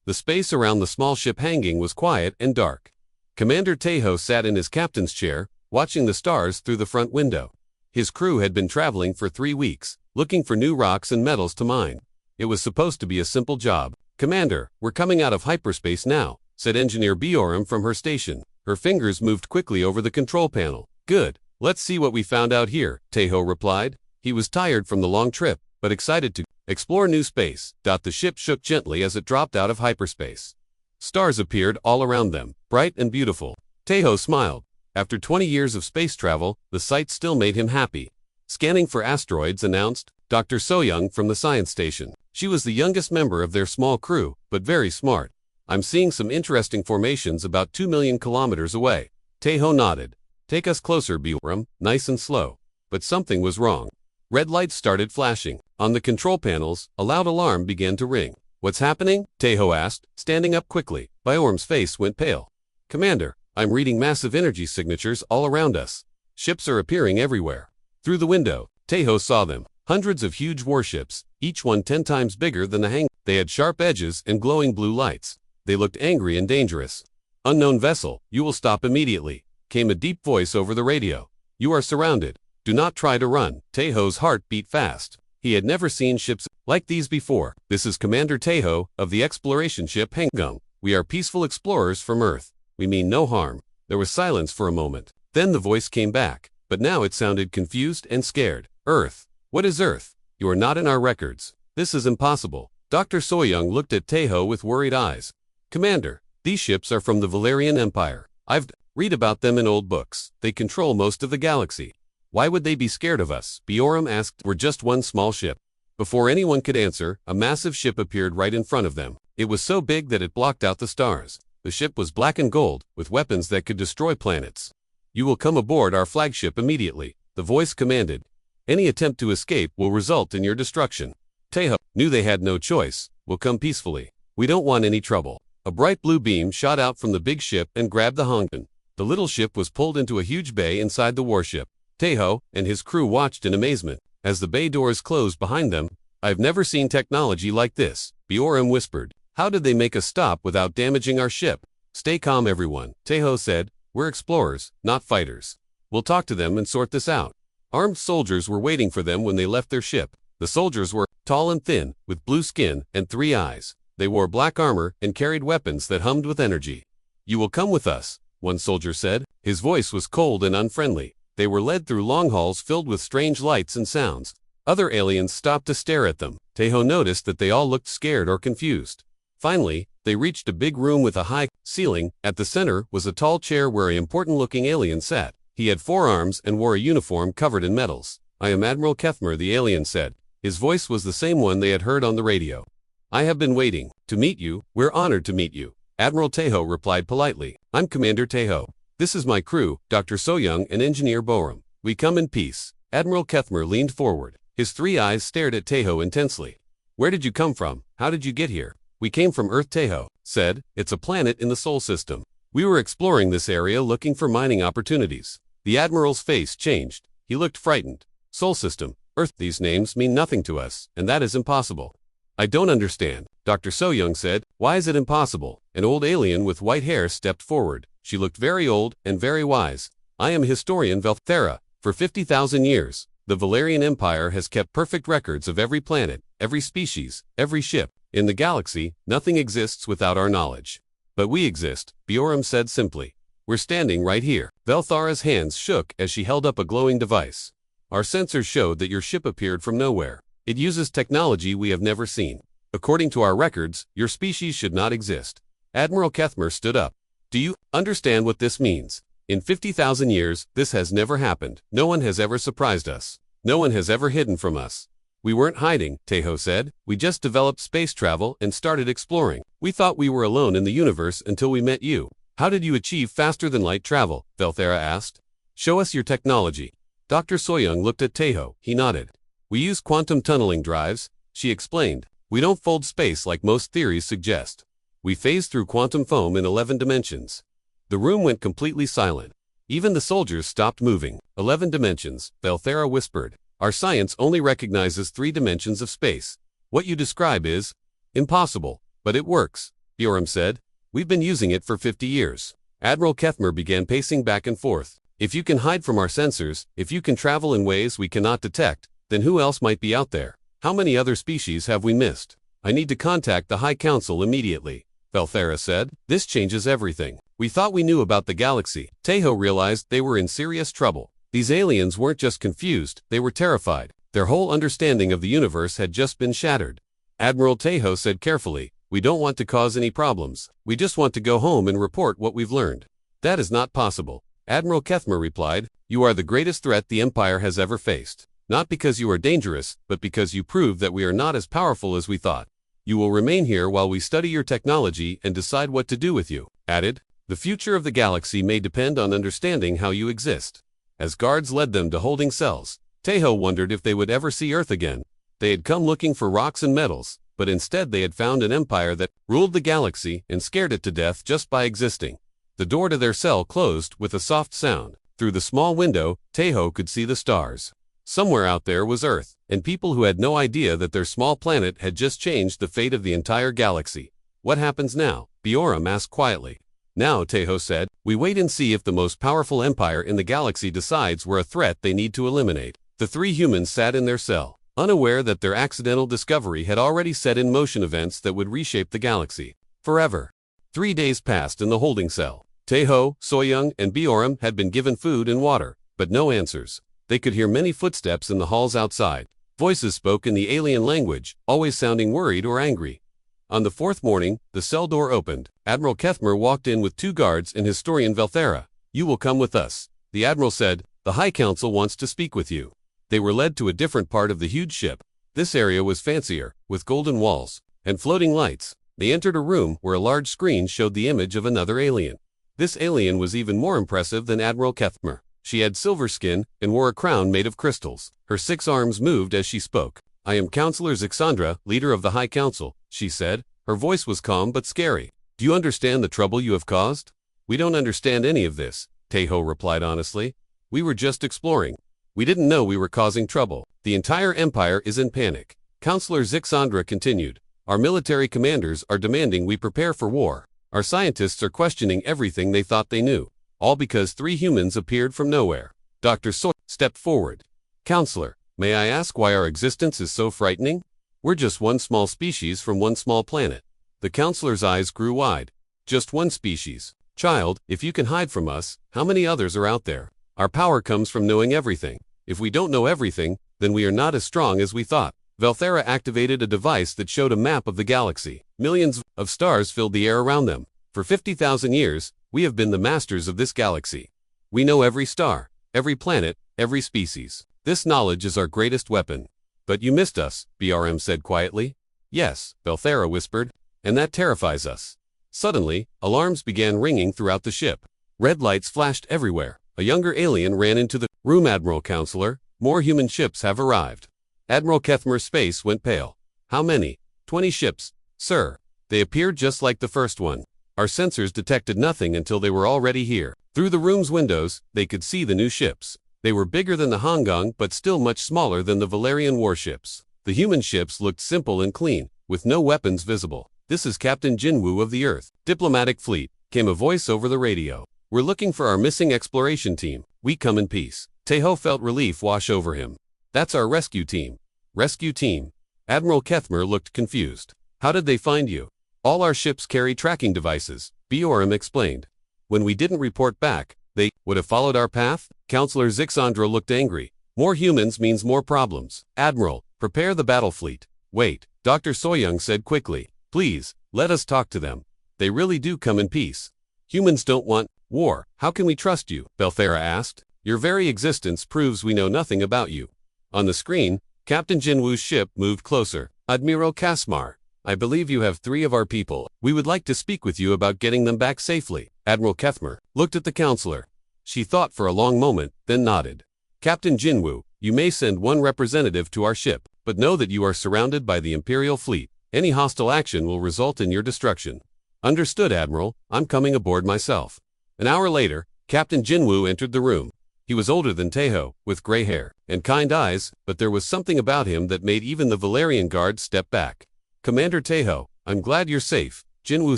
The space around the small ship hanging was quiet and dark. Commander Tejo sat in his captain's chair, watching the stars through the front window. His crew had been traveling for 3 weeks, looking for new rocks and metals to mine. It was supposed to be a simple job. "Commander, we're coming out of hyperspace now," said Engineer Bioram from her station. Her fingers moved quickly over the control panel. "Good. Let's see what we found out here," Tejo replied. He was tired from the long trip, but excited to explore new space. The ship shook gently as it dropped out of hyperspace. Stars appeared all around them, bright and beautiful. Tejo smiled. After 20 years of space travel, the sight still made him happy. "Scanning for asteroids," announced Dr. Soyoung from the science station. She was the youngest member of their small crew, but very smart. "I'm seeing some interesting formations about 2 million kilometers away." Tejo nodded. "Take us closer, Bioram," nice and slow. But something was wrong. Red lights started flashing. On the control panels, a loud alarm began to ring. "What's happening?" Tejo asked, standing up quickly. Bioram's face went pale. "Commander, I'm reading massive energy signatures all around us. Ships are appearing everywhere." Through the window, Tejo saw them. Hundreds of huge warships, each one 10 times bigger than the hangar. They had sharp edges and glowing blue lights. They looked angry and dangerous. "Unknown vessel, you will stop immediately," came a deep voice over the radio. "You are surrounded. Do not try to run." Tejo's heart beat fast. He had never seen ships like these before. "This is Commander Tejo of the exploration ship Hanggang. We are peaceful explorers from Earth. We mean no harm." There was silence for a moment. Then the voice came back, but now it sounded confused and scared. "Earth? What is Earth? You are not in our records. This is impossible." Dr. Soyoung looked at Tejo with worried eyes. "Commander, these ships are from the Valerian Empire. I've read about them in old books. They control most of the galaxy. Why would they be scared of us?" Bioram asked. "We're just one small ship." Before anyone could answer, a massive ship appeared right in front of them. It was so big that it blocked out the stars. The ship was black and gold, with weapons that could destroy planets. "You will come aboard our flagship immediately," the voice commanded. "Any attempt to escape will result in your destruction." Tejo knew they had no choice. "We'll come peacefully. We don't want any trouble." A bright blue beam shot out from the big ship and grabbed the Hongtan. The little ship was pulled into a huge bay inside the warship. Tejo and his crew watched in amazement. As the bay doors closed behind them, "I've never seen technology like this," Bioram whispered. "How did they make us stop without damaging our ship?" "Stay calm, everyone," Tejo said. "We're explorers, not fighters. We'll talk to them and sort this out." Armed soldiers were waiting for them when they left their ship. The soldiers were tall and thin, with blue skin and 3 eyes. They wore black armor and carried weapons that hummed with energy. "You will come with us," one soldier said. His voice was cold and unfriendly. They were led through long halls filled with strange lights and sounds. Other aliens stopped to stare at them. Tejo noticed that they all looked scared or confused. Finally, they reached a big room with a high ceiling. At the center was a tall chair where an important-looking alien sat. He had 4 arms and wore a uniform covered in metals. "I am Admiral Kethmer," the alien said. His voice was the same one they had heard on the radio. "I have been waiting to meet you. We're honored to meet you." Admiral Tejo replied politely. "I'm Commander Tejo. This is my crew, Dr. Soyoung and Engineer Bioram. We come in peace." Admiral Kethmer leaned forward. His 3 eyes stared at Tejo intensely. "Where did you come from? How did you get here?" "We came from Earth," Tejo said. "It's a planet in the Sol system. We were exploring this area looking for mining opportunities." The Admiral's face changed. He looked frightened. "Sol system, Earth, these names mean nothing to us, and that is impossible." "I don't understand," Dr. Soyoung said. "Why is it impossible?" An old alien with white hair stepped forward. She looked very old and very wise. "I am historian Velthera. For 50,000 years, the Valerian Empire has kept perfect records of every planet, every species, every ship. In the galaxy, nothing exists without our knowledge. But we exist," Bioram said simply. "We're standing right here." Velthara's hands shook as she held up a glowing device. "Our sensors showed that your ship appeared from nowhere. It uses technology we have never seen. According to our records, your species should not exist." Admiral Kethmer stood up. "Do you understand what this means? In 50,000 years, this has never happened. No one has ever surprised us. No one has ever hidden from us." "We weren't hiding," Tejo said. "We just developed space travel and started exploring. We thought we were alone in the universe until we met you." "How did you achieve faster-than-light travel?" Velthera asked. "Show us your technology." Dr. Soyoung looked at Tejo. He nodded. "We use quantum tunneling drives," she explained. "We don't fold space like most theories suggest. We phase through quantum foam in 11 dimensions." The room went completely silent. Even the soldiers stopped moving. 11 dimensions, Velthera whispered. "Our science only recognizes 3 dimensions of space. What you describe is impossible, but it works." Bioram said. We've been using it for 50 years. Admiral Kethmer began pacing back and forth. If you can hide from our sensors, if you can travel in ways we cannot detect, then who else might be out there? How many other species have we missed? I need to contact the High Council immediately, Belthera said. This changes everything. We thought we knew about the galaxy. Tejo realized they were in serious trouble. These aliens weren't just confused, they were terrified. Their whole understanding of the universe had just been shattered. Admiral Tejo said carefully, we don't want to cause any problems. We just want to go home and report what we've learned. That is not possible. Admiral Kethmer replied, you are the greatest threat the Empire has ever faced. Not because you are dangerous, but because you prove that we are not as powerful as we thought. You will remain here while we study your technology and decide what to do with you. Added, the future of the galaxy may depend on understanding how you exist. As guards led them to holding cells, Tejo wondered if they would ever see Earth again. They had come looking for rocks and metals, but instead they had found an empire that ruled the galaxy and scared it to death just by existing. The door to their cell closed with a soft sound. Through the small window, Tejo could see the stars. Somewhere out there was Earth, and people who had no idea that their small planet had just changed the fate of the entire galaxy. What happens now? Bioram asked quietly. Now, Tejo said, we wait and see if the most powerful empire in the galaxy decides we're a threat they need to eliminate. The three humans sat in their cell, unaware that their accidental discovery had already set in motion events that would reshape the galaxy forever. 3 days passed in the holding cell. Tejo, Soyoung, and Bioram had been given food and water, but no answers. They could hear many footsteps in the halls outside. Voices spoke in the alien language, always sounding worried or angry. On the 4th morning, the cell door opened. Admiral Kethmer walked in with 2 guards and historian Belthera. You will come with us. The admiral said, the High Council wants to speak with you. They were led to a different part of the huge ship. This area was fancier, with golden walls and floating lights. They entered a room where a large screen showed the image of another alien. This alien was even more impressive than Admiral Kethmer. She had silver skin and wore a crown made of crystals. Her 6 arms moved as she spoke. I am Counselor Zixandra, leader of the High Council, she said. Her voice was calm but scary. Do you understand the trouble you have caused? We don't understand any of this, Tejo replied honestly. We were just exploring. We didn't know we were causing trouble. The entire empire is in panic. Counselor Zixandra continued. Our military commanders are demanding we prepare for war. Our scientists are questioning everything they thought they knew. All because 3 humans appeared from nowhere. Dr. Soy stepped forward. Counselor, may I ask why our existence is so frightening? We're just one small species from one small planet. The counselor's eyes grew wide. Just one species. Child, if you can hide from us, how many others are out there? Our power comes from knowing everything. If we don't know everything, then we are not as strong as we thought. Belthera activated a device that showed a map of the galaxy. Millions of stars filled the air around them. For 50,000 years, we have been the masters of this galaxy. We know every star, every planet, every species. This knowledge is our greatest weapon. But you missed us, BRM said quietly. Yes, Belthera whispered, and that terrifies us. Suddenly, alarms began ringing throughout the ship. Red lights flashed everywhere. A younger alien ran into the room. Admiral Counselor, more human ships have arrived. Admiral Kethmer's face went pale. How many? 20 ships, sir. They appeared just like the first one. Our sensors detected nothing until they were already here. Through the room's windows, they could see the new ships. They were bigger than the Hongong but still much smaller than the Valerian warships. The human ships looked simple and clean, with no weapons visible. This is Captain Jinwoo of the Earth Diplomatic Fleet, came a voice over the radio. We're looking for our missing exploration team. We come in peace. Tejo felt relief wash over him. That's our rescue team. Rescue team. Admiral Kethmer looked confused. How did they find you? All our ships carry tracking devices, Bioram explained. When we didn't report back, they would have followed our path? Counselor Zixandra looked angry. More humans means more problems. Admiral, prepare the battle fleet. Wait, Dr. Soyoung said quickly. Please, let us talk to them. They really do come in peace. Humans don't want war. How can we trust you? Belthera asked. Your very existence proves we know nothing about you. On the screen, Captain Jinwoo's ship moved closer. Admiral Kasmar, I believe you have 3 of our people. We would like to speak with you about getting them back safely. Admiral Kethmer looked at the counselor. She thought for a long moment, then nodded. Captain Jinwoo, you may send 1 representative to our ship, but know that you are surrounded by the Imperial fleet. Any hostile action will result in your destruction. Understood, Admiral. I'm coming aboard myself. An hour later, Captain Jinwoo entered the room. He was older than Tejo, with gray hair and kind eyes, but there was something about him that made even the Valerian guards step back. Commander Tejo, I'm glad you're safe. Jinwoo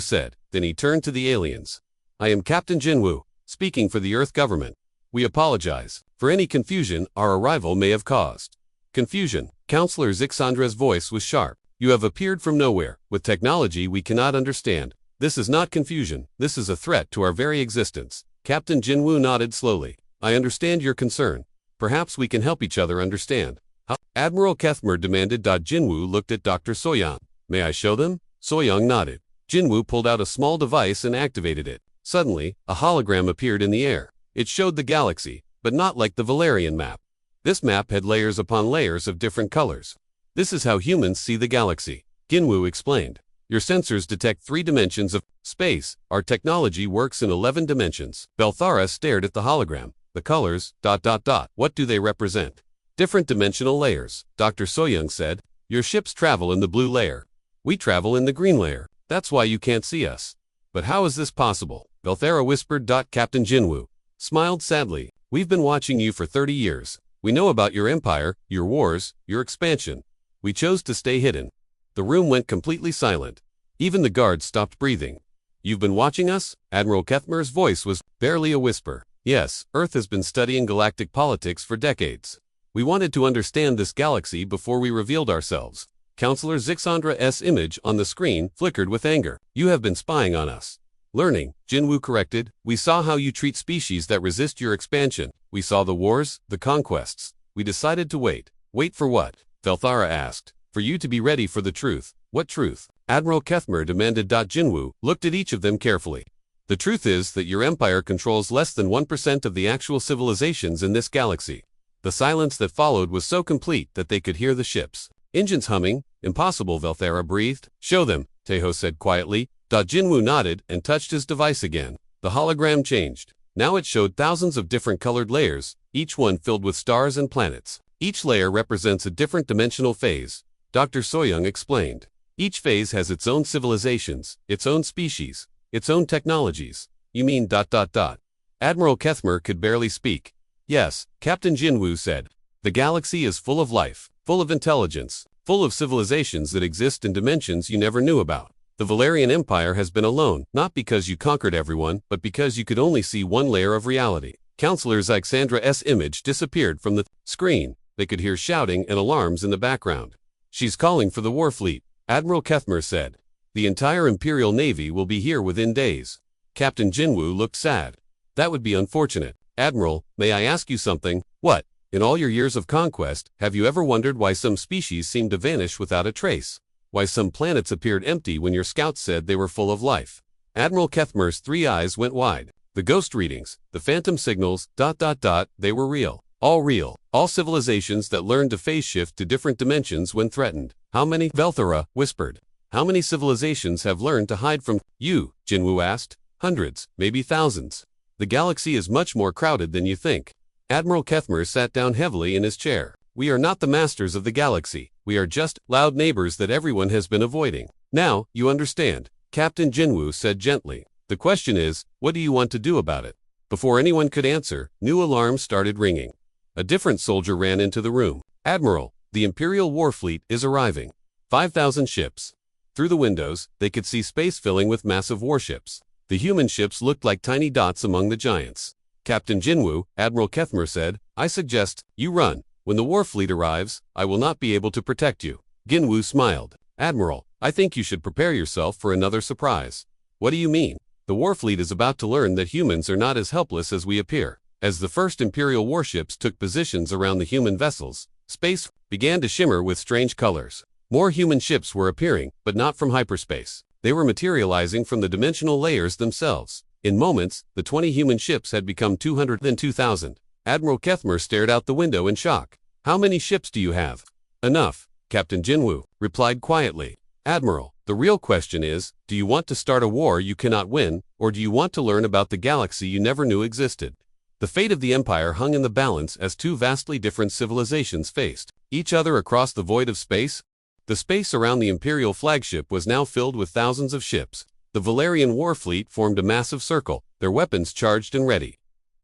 said. Then he turned to the aliens. I am Captain Jinwoo, speaking for the Earth government. We apologize for any confusion our arrival may have caused. Confusion. Counselor Zixandra's voice was sharp. You have appeared from nowhere, with technology we cannot understand. This is not confusion, this is a threat to our very existence. Captain Jinwoo nodded slowly. I understand your concern. Perhaps we can help each other understand. How? Admiral Kethmer demanded. Jinwoo looked at Dr. Soyoung. May I show them? Soyoung nodded. Jinwoo pulled out a small device and activated it. Suddenly, a hologram appeared in the air. It showed the galaxy, but not like the Valerian map. This map had layers upon layers of different colors. This is how humans see the galaxy, Jinwoo explained. Your sensors detect 3 dimensions of space. Our technology works in 11 dimensions. Belthara stared at the hologram. The colors, ... What do they represent? Different dimensional layers, Dr. Soyoung said. Your ships travel in the blue layer. We travel in the green layer. That's why you can't see us. But how is this possible? Belthara whispered. Captain Jinwoo smiled sadly. We've been watching you for 30 years. We know about your empire, your wars, your expansion. We chose to stay hidden. The room went completely silent. Even the guards stopped breathing. You've been watching us? Admiral Kethmer's voice was barely a whisper. Yes, Earth has been studying galactic politics for decades. We wanted to understand this galaxy before we revealed ourselves. Counselor Zixandra's image on the screen flickered with anger. You have been spying on us. Learning, Jinwoo corrected. We saw how you treat species that resist your expansion. We saw the wars, the conquests. We decided to wait. Wait for what? Belthara asked. For you to be ready for the truth. What truth? Admiral Kethmer demanded. Jinwoo looked at each of them carefully. The truth is that your empire controls less than 1% of the actual civilizations in this galaxy. The silence that followed was so complete that they could hear the ships. Engines humming. Impossible, Belthara breathed. Show them, Taeho said quietly. Jinwoo nodded and touched his device again. The hologram changed. Now it showed thousands of different colored layers, each one filled with stars and planets. Each layer represents a different dimensional phase, Dr. Soyoung explained. Each phase has its own civilizations, its own species, its own technologies. You mean ... Admiral Kethmer could barely speak. Yes, Captain Jinwoo said. The galaxy is full of life, full of intelligence, full of civilizations that exist in dimensions you never knew about. The Valerian Empire has been alone, not because you conquered everyone, but because you could only see one layer of reality. Counselor Zixandra's image disappeared from the screen. They could hear shouting and alarms in the background. She's calling for the war fleet, Admiral Kethmer said. The entire Imperial Navy will be here within days. Captain Jinwoo looked sad. That would be unfortunate. Admiral, may I ask you something? What? In all your years of conquest, have you ever wondered why some species seem to vanish without a trace? Why some planets appeared empty when your scouts said they were full of life? Admiral Kethmer's 3 eyes went wide. The ghost readings, the phantom signals, ... they were real. All real. All civilizations that learned to phase shift to different dimensions when threatened. How many? Belthara whispered. How many civilizations have learned to hide from you? Jinwoo asked. Hundreds, maybe thousands. The galaxy is much more crowded than you think. Admiral Kethmer sat down heavily in his chair. We are not the masters of the galaxy. We are just loud neighbors that everyone has been avoiding. Now, you understand, Captain Jinwoo said gently. The question is, what do you want to do about it? Before anyone could answer, new alarms started ringing. A different soldier ran into the room. Admiral, the Imperial War Fleet is arriving. 5,000 ships. Through the windows, they could see space filling with massive warships. The human ships looked like tiny dots among the giants. Captain Jinwoo, Admiral Kethmer said, I suggest you run. When the war fleet arrives, I will not be able to protect you. Jinwoo smiled. Admiral, I think you should prepare yourself for another surprise. What do you mean? The war fleet is about to learn that humans are not as helpless as we appear. As the first Imperial warships took positions around the human vessels, space began to shimmer with strange colors. More human ships were appearing, but not from hyperspace. They were materializing from the dimensional layers themselves. In moments, the 20 human ships had become 200 then 2,000. Admiral Kethmer stared out the window in shock. How many ships do you have? Enough, Captain Jinwoo replied quietly. Admiral, the real question is, do you want to start a war you cannot win, or do you want to learn about the galaxy you never knew existed? The fate of the Empire hung in the balance as 2 vastly different civilizations faced each other across the void of space. The space around the Imperial flagship was now filled with thousands of ships. The Valerian war fleet formed a massive circle, their weapons charged and ready.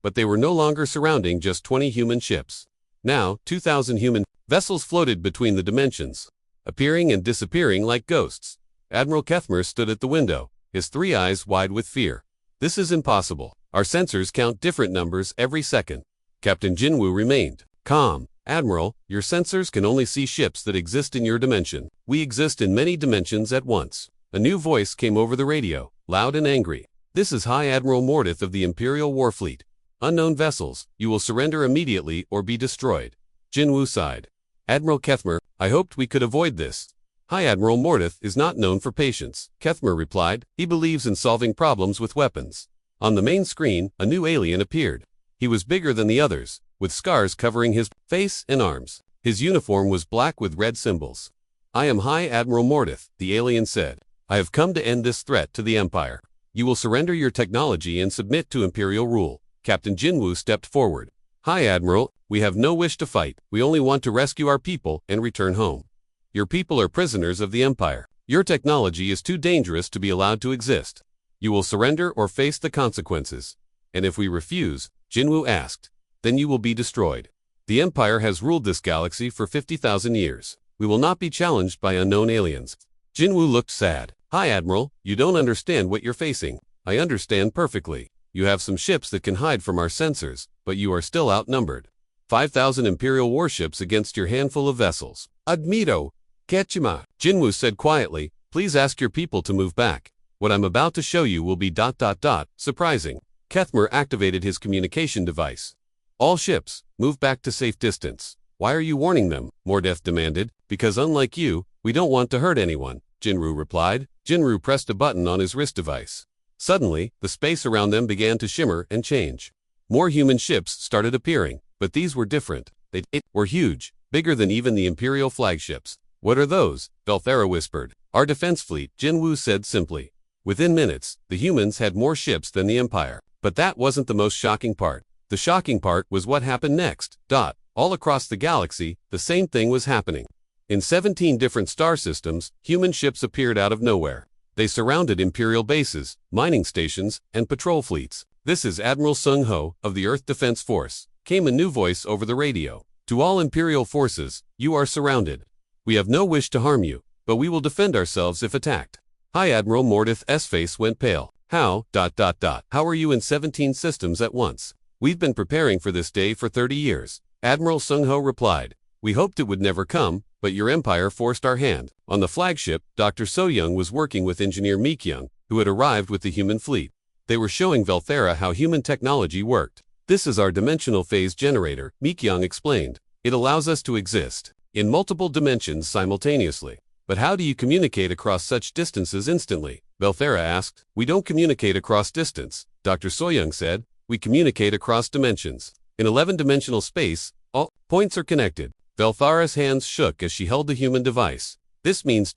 But they were no longer surrounding just 20 human ships. Now, 2,000 human vessels floated between the dimensions, appearing and disappearing like ghosts. Admiral Kethmer stood at the window. his three eyes wide with fear. This is impossible. Our sensors count different numbers every second. Captain Jinwoo remained calm. Admiral, your sensors can only see ships that exist in your dimension. We exist in many dimensions at once. A new voice came over the radio, loud and angry. This is High Admiral Mordeth of the Imperial Warfleet. Unknown vessels, you will surrender immediately or be destroyed. Jinwoo sighed. Admiral Kethmer, I hoped we could avoid this. High Admiral Mordeth is not known for patience, Kethmer replied. He believes in solving problems with weapons. On the main screen, a new alien appeared. He was bigger than the others, with scars covering his face and arms. His uniform was black with red symbols. I am High Admiral Mordeth, the alien said. I have come to end this threat to the Empire. You will surrender your technology and submit to Imperial rule. Captain Jinwoo stepped forward. High Admiral, we have no wish to fight. We only want to rescue our people and return home. Your people are prisoners of the Empire. Your technology is too dangerous to be allowed to exist. You will surrender or face the consequences. And if we refuse, Jinwoo asked, then you will be destroyed. The Empire has ruled this galaxy for 50,000 years. We will not be challenged by unknown aliens. Jinwoo looked sad. High Admiral, you don't understand what you're facing. I understand perfectly. You have some ships that can hide from our sensors, but you are still outnumbered. 5,000 Imperial warships against your handful of vessels. Admiro, Ketchima, Jinwoo said quietly, please ask your people to move back. What I'm about to show you will be ... surprising. Kethmer activated his communication device. All ships, move back to safe distance. Why are you warning them? Mordeth demanded. Because unlike you, we don't want to hurt anyone, Jinwoo replied. Jinwoo pressed a button on his wrist device. Suddenly, the space around them began to shimmer and change. More human ships started appearing, but these were different. They were huge, bigger than even the Imperial flagships. What are those? Velthera whispered. Our defense fleet, Jinwoo said simply. Within minutes, the humans had more ships than the Empire. But that wasn't the most shocking part. The shocking part was what happened next. All across the galaxy, the same thing was happening. In 17 different star systems, human ships appeared out of nowhere. They surrounded Imperial bases, mining stations, and patrol fleets. This is Admiral Sung Ho of the Earth Defense Force, came a new voice over the radio. To all Imperial forces, you are surrounded. We have no wish to harm you, but we will defend ourselves if attacked. High Admiral Mordeth's face went pale. How are you in 17 systems at once? We've been preparing for this day for 30 years. Admiral Sung Ho replied. We hoped it would never come, but your empire forced our hand. On the flagship, Dr. So-young was working with Engineer Meek-young, who had arrived with the human fleet. They were showing Velthera how human technology worked. This is our dimensional phase generator, Meek-young explained. It allows us to exist in multiple dimensions simultaneously. But how do you communicate across such distances instantly? Velthera asked. We don't communicate across distance, Dr. So-young said. We communicate across dimensions. In 11-dimensional space, all points are connected. Velthara's hands shook as she held the human device. This means ...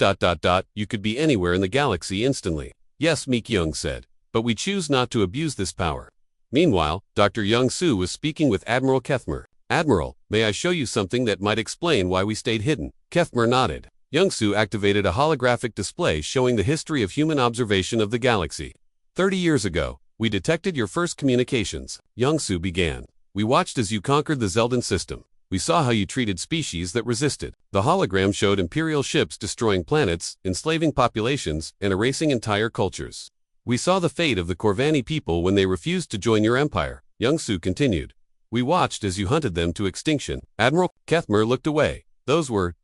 you could be anywhere in the galaxy instantly. Yes, Meek-young said. But we choose not to abuse this power. Meanwhile, Dr. Young-soo was speaking with Admiral Kethmer. Admiral, may I show you something that might explain why we stayed hidden? Kethmer nodded. Young-soo activated a holographic display showing the history of human observation of the galaxy. 30 years ago, we detected your first communications, Young-soo began. We watched as you conquered the Zeldan system. We saw how you treated species that resisted. The hologram showed Imperial ships destroying planets, enslaving populations, and erasing entire cultures. We saw the fate of the Corvani people when they refused to join your empire, Young-soo continued. We watched as you hunted them to extinction. Admiral Kethmer looked away. Those were ...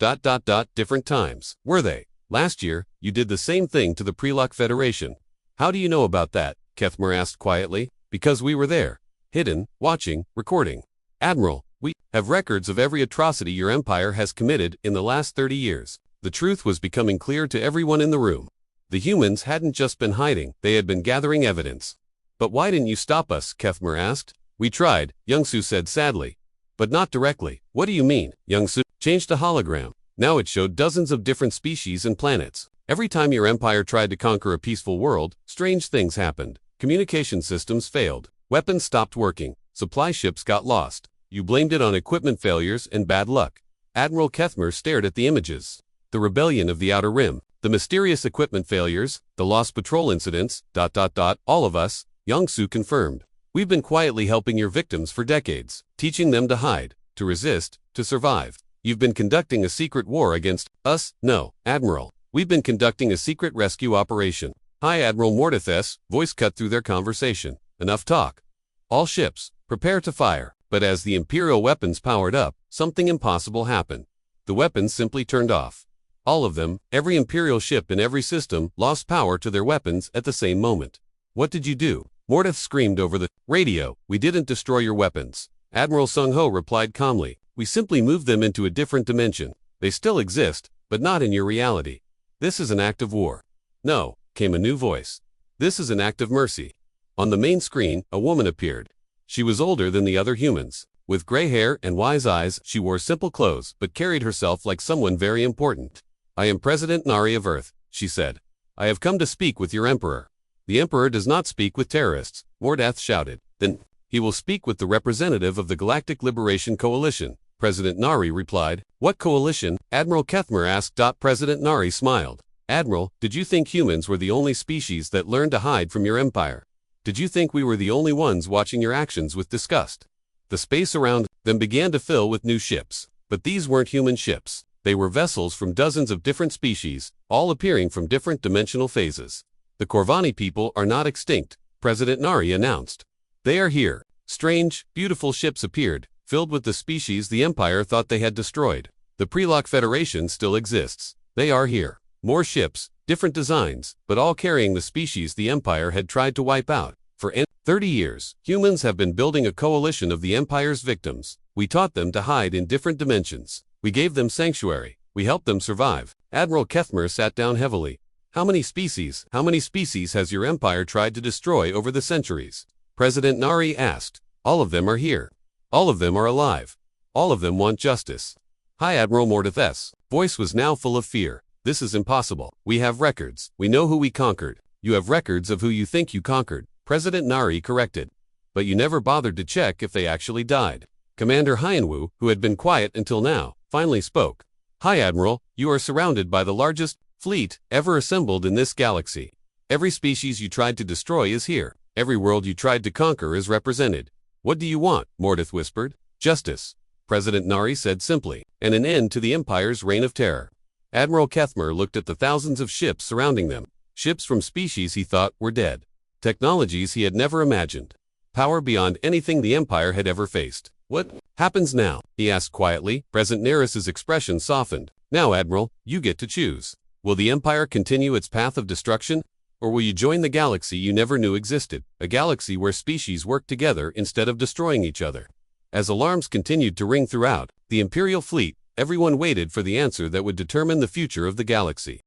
different times, were they? Last year, you did the same thing to the Prelock Federation. How do you know about that? Kethmer asked quietly. Because we were there. Hidden, watching, recording. Admiral, we have records of every atrocity your empire has committed in the last 30 years. The truth was becoming clear to everyone in the room. The humans hadn't just been hiding, they had been gathering evidence. But why didn't you stop us? Kethmer asked. We tried, Young-soo said sadly. But not directly. What do you mean? Young-soo changed the hologram. Now it showed dozens of different species and planets. Every time your empire tried to conquer a peaceful world, strange things happened. Communication systems failed. Weapons stopped working. Supply ships got lost. You blamed it on equipment failures and bad luck. Admiral Kethmer stared at the images. The rebellion of the Outer Rim, the mysterious equipment failures, the lost patrol incidents, ... all of us, Young-soo confirmed. We've been quietly helping your victims for decades, teaching them to hide, to resist, to survive. You've been conducting a secret war against us? No, Admiral. We've been conducting a secret rescue operation. High Admiral Mordeth's voice cut through their conversation. Enough talk. All ships, prepare to fire. But as the Imperial weapons powered up, something impossible happened. The weapons simply turned off. All of them, every Imperial ship in every system, lost power to their weapons at the same moment. What did you do? Mordeth screamed over the radio. We didn't destroy your weapons. Admiral Sung-Ho replied calmly. We simply moved them into a different dimension. They still exist, but not in your reality. This is an act of war. No, came a new voice. This is an act of mercy. On the main screen, a woman appeared. She was older than the other humans. With gray hair and wise eyes, she wore simple clothes, but carried herself like someone very important. I am President Nari of Earth, she said. I have come to speak with your emperor. The emperor does not speak with terrorists, Mordeth shouted. Then, he will speak with the representative of the Galactic Liberation Coalition, President Nari replied. What coalition? Admiral Kethmer asked. President Nari smiled. Admiral, did you think humans were the only species that learned to hide from your empire? Did you think we were the only ones watching your actions with disgust? The space around them began to fill with new ships. But these weren't human ships. They were vessels from dozens of different species, all appearing from different dimensional phases. The Corvani people are not extinct, President Nari announced. They are here. Strange, beautiful ships appeared, filled with the species the Empire thought they had destroyed. The Prelock Federation still exists. They are here. More ships, different designs, but all carrying the species the Empire had tried to wipe out. For 30 years, humans have been building a coalition of the Empire's victims. We taught them to hide in different dimensions. We gave them sanctuary. We helped them survive. Admiral Kethmer sat down heavily. How many species has your empire tried to destroy over the centuries? President Nari asked. All of them are here. All of them are alive. All of them want justice. High Admiral Mordeth's voice was now full of fear. This is impossible. We have records. We know who we conquered. You have records of who you think you conquered, President Nari corrected. But you never bothered to check if they actually died. Commander Hyenwu, who had been quiet until now, finally spoke. High Admiral, you are surrounded by the largest fleet ever assembled in this galaxy. Every species you tried to destroy is here. Every world you tried to conquer is represented. What do you want? Mordeth whispered. Justice, President Nari said simply, and an end to the Empire's reign of terror. Admiral Kethmer looked at the thousands of ships surrounding them. Ships from species he thought were dead. Technologies he had never imagined. Power beyond anything the Empire had ever faced. What happens now? He asked quietly. President Neris's expression softened. Now, Admiral, you get to choose. Will the Empire continue its path of destruction? Or will you join the galaxy you never knew existed? A galaxy where species work together instead of destroying each other. As alarms continued to ring throughout the Imperial fleet, everyone waited for the answer that would determine the future of the galaxy.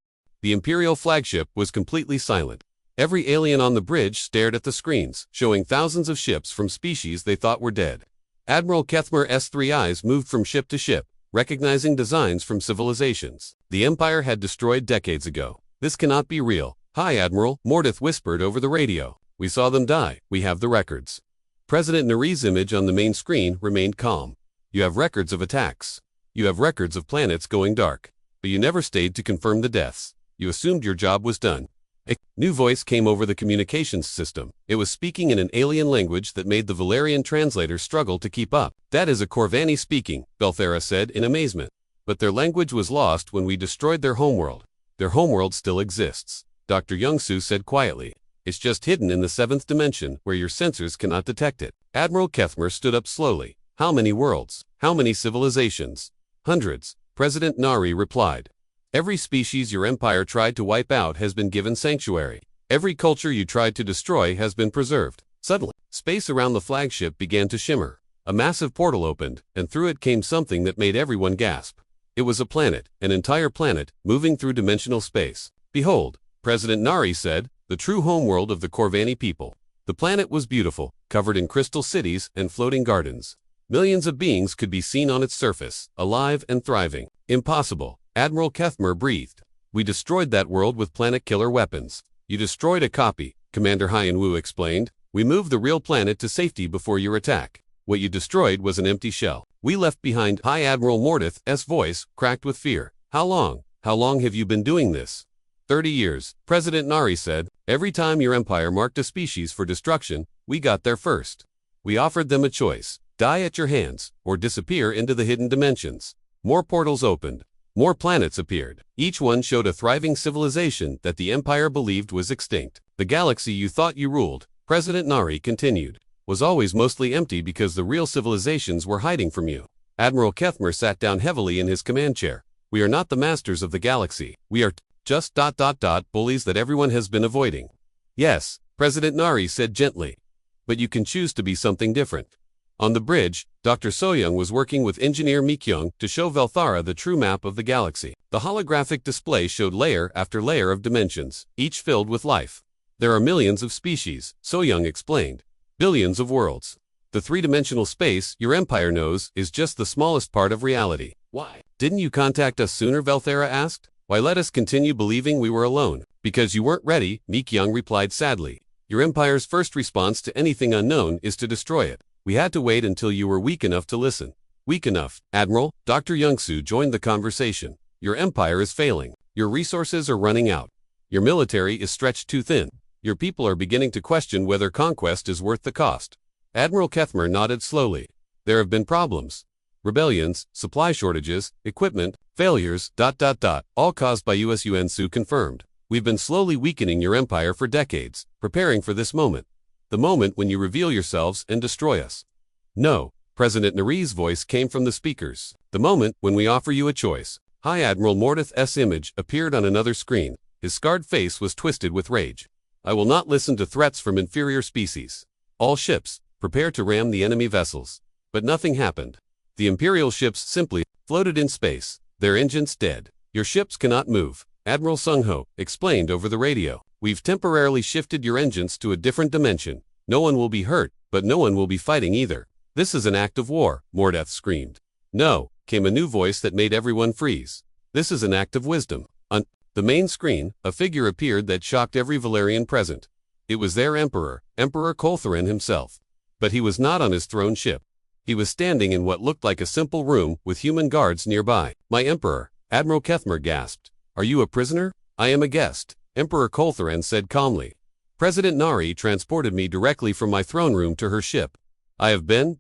The Imperial flagship was completely silent. Every alien on the bridge stared at the screens, showing thousands of ships from species they thought were dead. Admiral Kethmer's three eyes moved from ship to ship, recognizing designs from civilizations the Empire had destroyed decades ago. This cannot be real. High Admiral, Mordeth whispered over the radio. We saw them die. We have the records. President Nari's image on the main screen remained calm. You have records of attacks. You have records of planets going dark. But you never stayed to confirm the deaths. You assumed your job was done. A new voice came over the communications system. It was speaking in an alien language that made the Valerian translator struggle to keep up. That is a Corvani speaking, Belthera said in amazement. But their language was lost when we destroyed their homeworld. Their homeworld still exists, Dr. Youngsu said quietly. It's just hidden in the seventh dimension where your sensors cannot detect it. Admiral Kethmer stood up slowly. How many worlds? How many civilizations? Hundreds, President Nari replied. Every species your empire tried to wipe out has been given sanctuary. Every culture you tried to destroy has been preserved. Suddenly, space around the flagship began to shimmer. A massive portal opened, and through it came something that made everyone gasp. It was a planet, an entire planet, moving through dimensional space. Behold, President Nari said, the true homeworld of the Corvani people. The planet was beautiful, covered in crystal cities and floating gardens. Millions of beings could be seen on its surface, alive and thriving. Impossible, Admiral Kethmer breathed. We destroyed that world with planet-killer weapons. You destroyed a copy, Commander Hyenwu explained. We moved the real planet to safety before your attack. What you destroyed was an empty shell. We left behind. High Admiral Mordeth's voice cracked with fear. How long? How long have you been doing this? 30 years, President Nari said. Every time your empire marked a species for destruction, we got there first. We offered them a choice. Die at your hands, or disappear into the hidden dimensions. More portals opened. More planets appeared. Each one showed a thriving civilization that the Empire believed was extinct. The galaxy you thought you ruled, President Nari continued, was always mostly empty because the real civilizations were hiding from you. Admiral Kethmer sat down heavily in his command chair. We are not the masters of the galaxy. We are just bullies that everyone has been avoiding. Yes, President Nari said gently. But you can choose to be something different. On the bridge, Dr. Soyoung was working with Engineer Mikyung to show Velthara the true map of the galaxy. The holographic display showed layer after layer of dimensions, each filled with life. There are millions of species, Soyoung explained. Billions of worlds. The three-dimensional space your empire knows is just the smallest part of reality. Why didn't you contact us sooner? Velthara asked. Why let us continue believing we were alone? Because you weren't ready, Mikyung replied sadly. Your empire's first response to anything unknown is to destroy it. We had to wait until you were weak enough to listen. Weak enough, Admiral. Dr. Youngsu joined the conversation. Your empire is failing. Your resources are running out. Your military is stretched too thin. Your people are beginning to question whether conquest is worth the cost. Admiral Kethmer nodded slowly. There have been problems. Rebellions, supply shortages, equipment, failures, all caused by USUNSU confirmed. We've been slowly weakening your empire for decades, preparing for this moment. The moment when you reveal yourselves and destroy us. No, President Nari's voice came from the speakers. The moment when we offer you a choice. High Admiral Mordeth's image appeared on another screen. His scarred face was twisted with rage. I will not listen to threats from inferior species. All ships, prepare to ram the enemy vessels. But nothing happened. The Imperial ships simply floated in space, their engines dead. Your ships cannot move, Admiral Sung-ho explained over the radio. We've temporarily shifted your engines to a different dimension. No one will be hurt, but no one will be fighting either. This is an act of war, Mordeth screamed. No, came a new voice that made everyone freeze. This is an act of wisdom. On the main screen, a figure appeared that shocked every Valerian present. It was their emperor, Emperor Koltherin himself. But he was not on his throne ship. He was standing in what looked like a simple room with human guards nearby. My emperor, Admiral Kethmer gasped. Are you a prisoner? I am a guest, Emperor Koltherin said calmly. President Nari transported me directly from my throne room to her ship. I have been,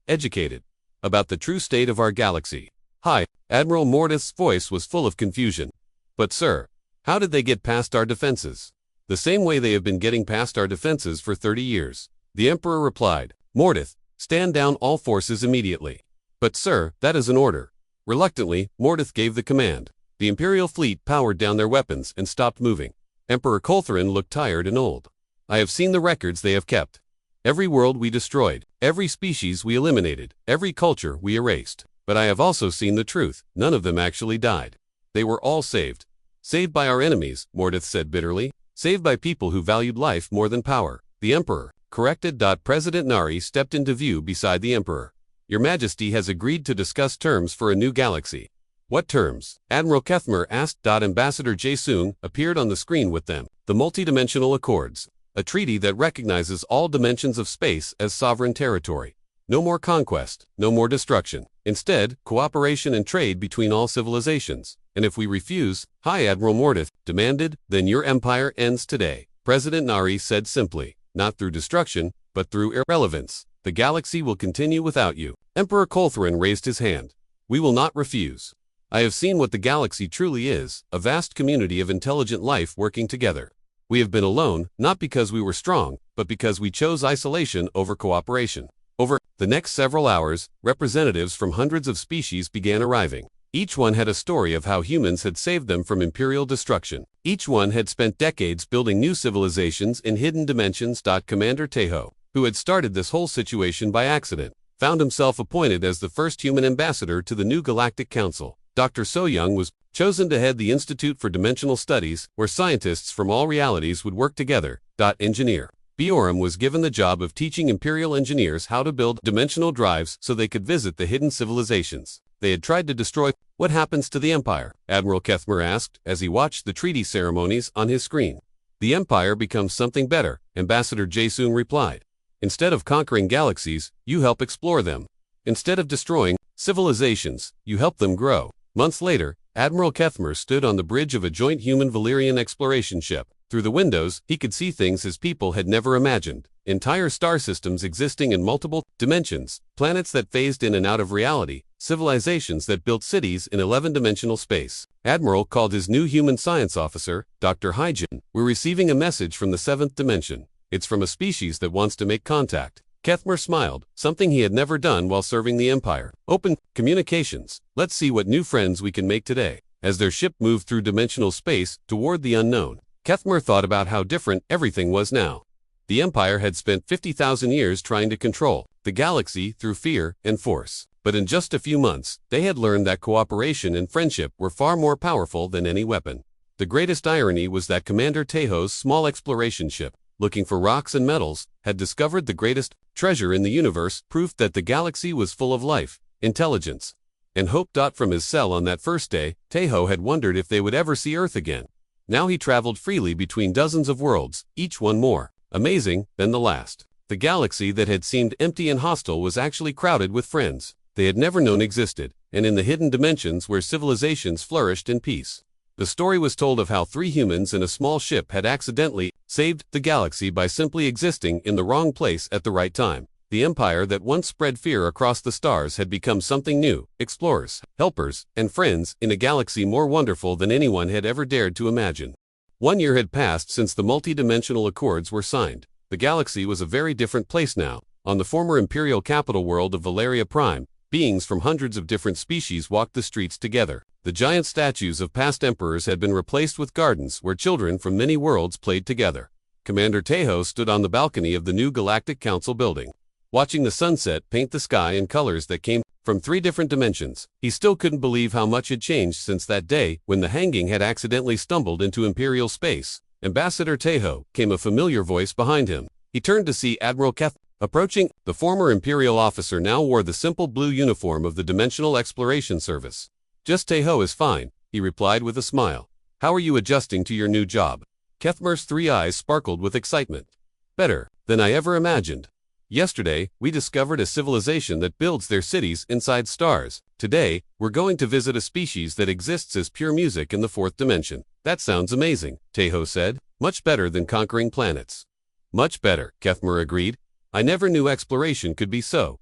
educated about the true state of our galaxy. Hi, Admiral Mordeth's voice was full of confusion. But sir, how did they get past our defenses? The same way they have been getting past our defenses for 30 years. The Emperor replied, Mordeth, stand down all forces immediately. But sir, that is an order. Reluctantly, Mordeth gave the command. The Imperial fleet powered down their weapons and stopped moving. Emperor Koltherin looked tired and old. I have seen the records they have kept. Every world we destroyed, every species we eliminated, every culture we erased. But I have also seen the truth. None of them actually died. They were all saved. Saved by our enemies, Mordeth said bitterly. Saved by people who valued life more than power. The Emperor corrected. President Nari stepped into view beside the Emperor. Your Majesty has agreed to discuss terms for a new galaxy. What terms? Admiral Kethmer asked. Ambassador Jae-sung appeared on the screen with them. The Multidimensional Accords. A treaty that recognizes all dimensions of space as sovereign territory. No more conquest, no more destruction. Instead, cooperation and trade between all civilizations. And if we refuse, High Admiral Mordeth demanded, then your empire ends today. President Nari said simply, not through destruction, but through irrelevance. The galaxy will continue without you. Emperor Koltherin raised his hand. We will not refuse. I have seen what the galaxy truly is, a vast community of intelligent life working together. We have been alone, not because we were strong, but because we chose isolation over cooperation. Over the next several hours, representatives from hundreds of species began arriving. Each one had a story of how humans had saved them from imperial destruction. Each one had spent decades building new civilizations in hidden dimensions. Commander Taeho, who had started this whole situation by accident, found himself appointed as the first human ambassador to the new Galactic Council. Dr. Soyoung was chosen to head the Institute for Dimensional Studies, where scientists from all realities would work together. Engineer Bioram was given the job of teaching Imperial engineers how to build dimensional drives so they could visit the hidden civilizations they had tried to destroy. What happens to the Empire? Admiral Kethmer asked as he watched the treaty ceremonies on his screen. The Empire becomes something better, Ambassador Jae-sung replied. Instead of conquering galaxies, you help explore them. Instead of destroying civilizations, you help them grow. Months later, Admiral Kethmer stood on the bridge of a joint human-Valerian exploration ship. Through the windows, he could see things his people had never imagined. Entire star systems existing in multiple dimensions, planets that phased in and out of reality, civilizations that built cities in 11-dimensional space. Admiral called his new human science officer, Dr. Hyjin. We're receiving a message from the 7th dimension. It's from a species that wants to make contact. Kethmer smiled, something he had never done while serving the Empire. Open communications. Let's see what new friends we can make today. As their ship moved through dimensional space toward the unknown, Kethmer thought about how different everything was now. The Empire had spent 50,000 years trying to control the galaxy through fear and force. But in just a few months, they had learned that cooperation and friendship were far more powerful than any weapon. The greatest irony was that Commander Teho's small exploration ship, looking for rocks and metals, had discovered the greatest treasure in the universe, proof that the galaxy was full of life, intelligence, and hope. From his cell on that first day, Teho had wondered if they would ever see Earth again. Now he traveled freely between dozens of worlds, each one more amazing than the last. The galaxy that had seemed empty and hostile was actually crowded with friends they had never known existed, and in the hidden dimensions where civilizations flourished in peace. The story was told of how 3 humans in a small ship had accidentally saved the galaxy by simply existing in the wrong place at the right time. The empire that once spread fear across the stars had become something new, explorers, helpers, and friends in a galaxy more wonderful than anyone had ever dared to imagine. 1 year had passed since the multi-dimensional accords were signed. The galaxy was a very different place now. On the former imperial capital world of Valeria Prime, beings from hundreds of different species walked the streets together. The giant statues of past emperors had been replaced with gardens where children from many worlds played together. Commander Teho stood on the balcony of the new Galactic Council building, watching the sunset paint the sky in colors that came from 3 different dimensions. He still couldn't believe how much had changed since that day when the hanging had accidentally stumbled into Imperial space. Ambassador Teho, came a familiar voice behind him. He turned to see Admiral Keth approaching. The former Imperial officer now wore the simple blue uniform of the Dimensional Exploration Service. Just Teho is fine, he replied with a smile. How are you adjusting to your new job? Kethmer's 3 eyes sparkled with excitement. Better than I ever imagined. Yesterday, we discovered a civilization that builds their cities inside stars. Today, we're going to visit a species that exists as pure music in the 4th dimension. That sounds amazing, Teho said. Much better than conquering planets. Much better, Kethmer agreed. I never knew exploration could be so,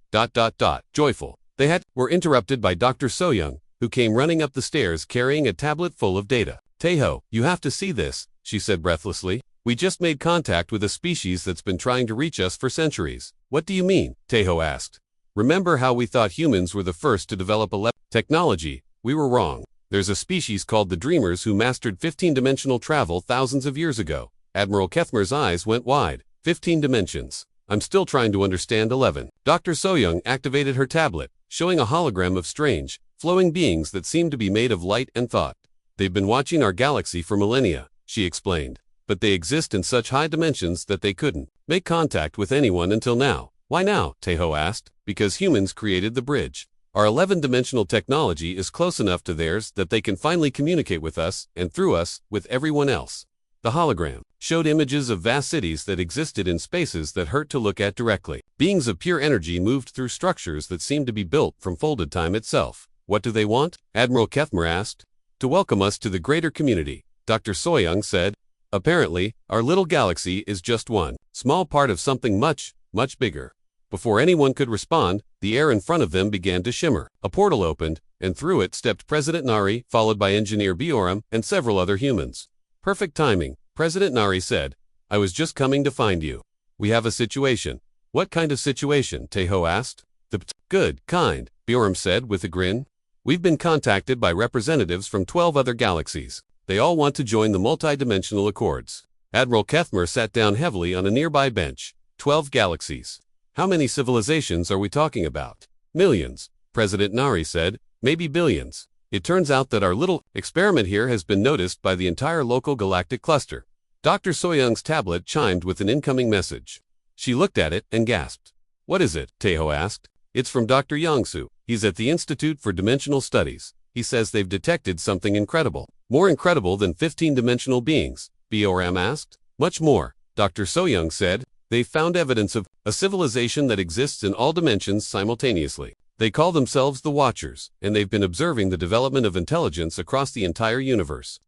joyful. They were interrupted by Dr. Soyoung, who came running up the stairs carrying a tablet full of data. Teho, you have to see this, she said breathlessly. We just made contact with a species that's been trying to reach us for centuries. What do you mean? Teho asked. Remember how we thought humans were the first to develop technology? We were wrong. There's a species called the Dreamers who mastered 15-dimensional travel thousands of years ago. Admiral Kethmer's eyes went wide. 15 dimensions. I'm still trying to understand 11. Dr. Soyoung activated her tablet, showing a hologram of strange, flowing beings that seemed to be made of light and thought. They've been watching our galaxy for millennia, she explained. But they exist in such high dimensions that they couldn't make contact with anyone until now. Why now? Teho asked. Because humans created the bridge. Our 11-dimensional technology is close enough to theirs that they can finally communicate with us, and through us, with everyone else. The hologram showed images of vast cities that existed in spaces that hurt to look at directly. Beings of pure energy moved through structures that seemed to be built from folded time itself. What do they want? Admiral Kethmer asked. To welcome us to the greater community, Dr. Soyoung said. Apparently, our little galaxy is just one small part of something much, much bigger. Before anyone could respond, the air in front of them began to shimmer. A portal opened, and through it stepped President Nari, followed by Engineer Bioram and several other humans. Perfect timing, President Nari said. I was just coming to find you. We have a situation. What kind of situation? Teho asked. The good kind, Bioram said with a grin. We've been contacted by representatives from 12 other galaxies. They all want to join the multi-dimensional accords. Admiral Kethmer sat down heavily on a nearby bench. 12 galaxies. How many civilizations are we talking about? Millions, President Nari said. Maybe billions. It turns out that our little experiment here has been noticed by the entire local galactic cluster. Dr. Soyoung's tablet chimed with an incoming message. She looked at it and gasped. What is it? Teho asked. It's from Dr. Yangsu. He's at the Institute for Dimensional Studies. He says they've detected something incredible. More incredible than 15-dimensional beings, Bioram asked. Much more, Dr. Soyoung said. They've found evidence of a civilization that exists in all dimensions simultaneously. They call themselves the Watchers, and they've been observing the development of intelligence across the entire universe.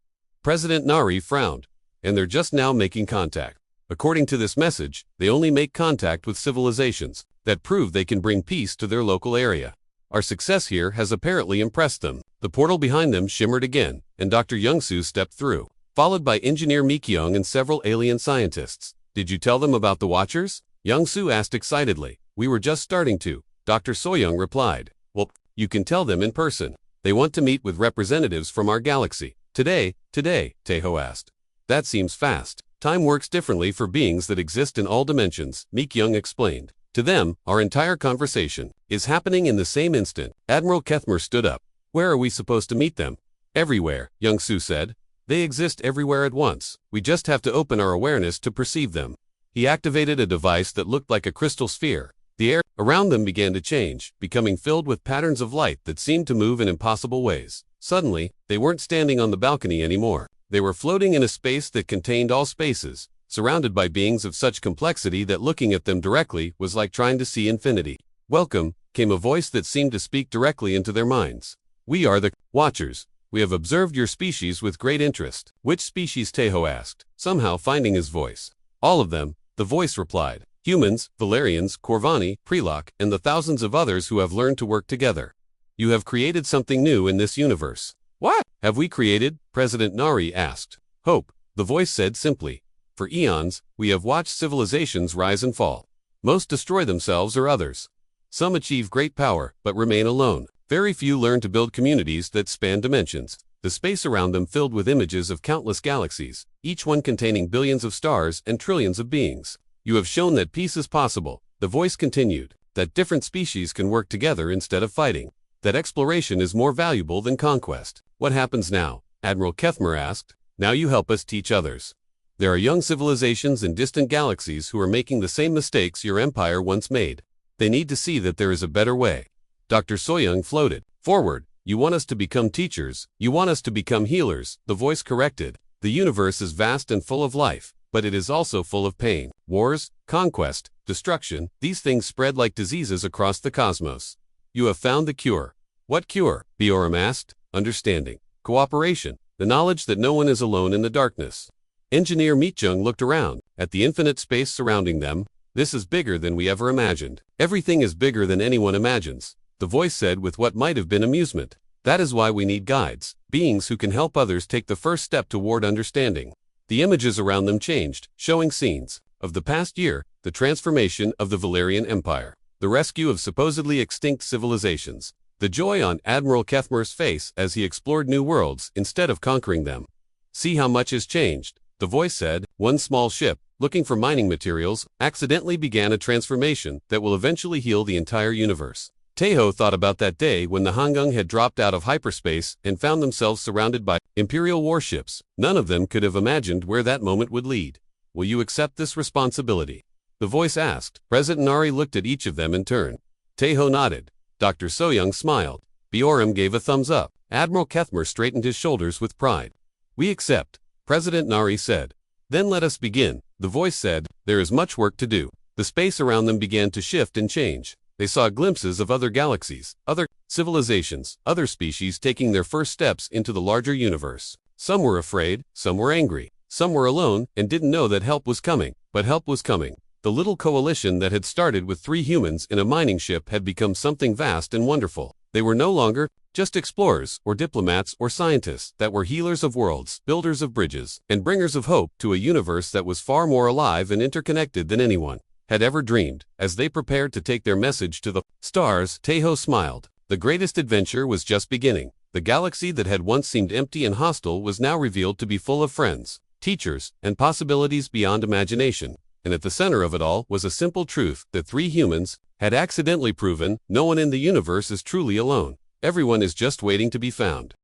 President Nari frowned. And they're just now making contact. According to this message, they only make contact with civilizations that prove they can bring peace to their local area. Our success here has apparently impressed them. The portal behind them shimmered again, and Dr. Youngsu stepped through, followed by Engineer Mikyung and several alien scientists. Did you tell them about the Watchers? Youngsu asked excitedly. We were just starting to, Dr. Soyoung replied. Well, you can tell them in person. They want to meet with representatives from our galaxy. Today, Taeho asked. That seems fast. Time works differently for beings that exist in all dimensions, Mikyung explained. To them, our entire conversation is happening in the same instant. Admiral Kethmer stood up. Where are we supposed to meet them? Everywhere, Youngsu said. They exist everywhere at once. We just have to open our awareness to perceive them. He activated a device that looked like a crystal sphere. The air around them began to change, becoming filled with patterns of light that seemed to move in impossible ways. Suddenly, they weren't standing on the balcony anymore. They were floating in a space that contained all spaces, surrounded by beings of such complexity that looking at them directly was like trying to see infinity. Welcome, came a voice that seemed to speak directly into their minds. We are the Watchers. We have observed your species with great interest. Which species? Taeho asked, somehow finding his voice. All of them, the voice replied. Humans, Valerians, Corvani, Prelok, and the thousands of others who have learned to work together. You have created something new in this universe. What have we created? President Nari asked. Hope, the voice said simply. For eons, we have watched civilizations rise and fall. Most destroy themselves or others. Some achieve great power, but remain alone. Very few learn to build communities that span dimensions. The space around them filled with images of countless galaxies, each one containing billions of stars and trillions of beings. You have shown that peace is possible, the voice continued, that different species can work together instead of fighting, that exploration is more valuable than conquest. What happens now? Admiral Kethmer asked. Now you help us teach others. There are young civilizations in distant galaxies who are making the same mistakes your empire once made. They need to see that there is a better way. Dr. Soyoung floated forward. You want us to become teachers, you want us to become healers, the voice corrected. The universe is vast and full of life, but it is also full of pain. Wars, conquest, destruction, these things spread like diseases across the cosmos. You have found the cure. What cure? Bioram asked. Understanding, cooperation, the knowledge that no one is alone in the darkness. Engineer Mikyung looked around, at the infinite space surrounding them. This is bigger than we ever imagined. Everything is bigger than anyone imagines, the voice said with what might have been amusement. That is why we need guides, beings who can help others take the first step toward understanding. The images around them changed, showing scenes of the past year, the transformation of the Valerian Empire, the rescue of supposedly extinct civilizations, the joy on Admiral Kethmer's face as he explored new worlds instead of conquering them. See how much has changed, the voice said. One small ship, looking for mining materials, accidentally began a transformation that will eventually heal the entire universe. Taeho thought about that day when the Hangung had dropped out of hyperspace and found themselves surrounded by Imperial warships. None of them could have imagined where that moment would lead. Will you accept this responsibility? The voice asked. President Nari looked at each of them in turn. Taeho nodded. Dr. Soyoung smiled. Bioram gave a thumbs up. Admiral Kethmer straightened his shoulders with pride. We accept, President Nari said. Then let us begin, the voice said. There is much work to do. The space around them began to shift and change. They saw glimpses of other galaxies, other civilizations, other species taking their first steps into the larger universe. Some were afraid, some were angry, some were alone and didn't know that help was coming, but help was coming. The little coalition that had started with 3 humans in a mining ship had become something vast and wonderful. They were no longer just explorers or diplomats or scientists that were healers of worlds, builders of bridges, and bringers of hope to a universe that was far more alive and interconnected than anyone had ever dreamed. As they prepared to take their message to the stars, Taeho smiled. The greatest adventure was just beginning. The galaxy that had once seemed empty and hostile was now revealed to be full of friends, teachers, and possibilities beyond imagination. And at the center of it all was a simple truth that 3 humans had accidentally proven: no one in the universe is truly alone. Everyone is just waiting to be found.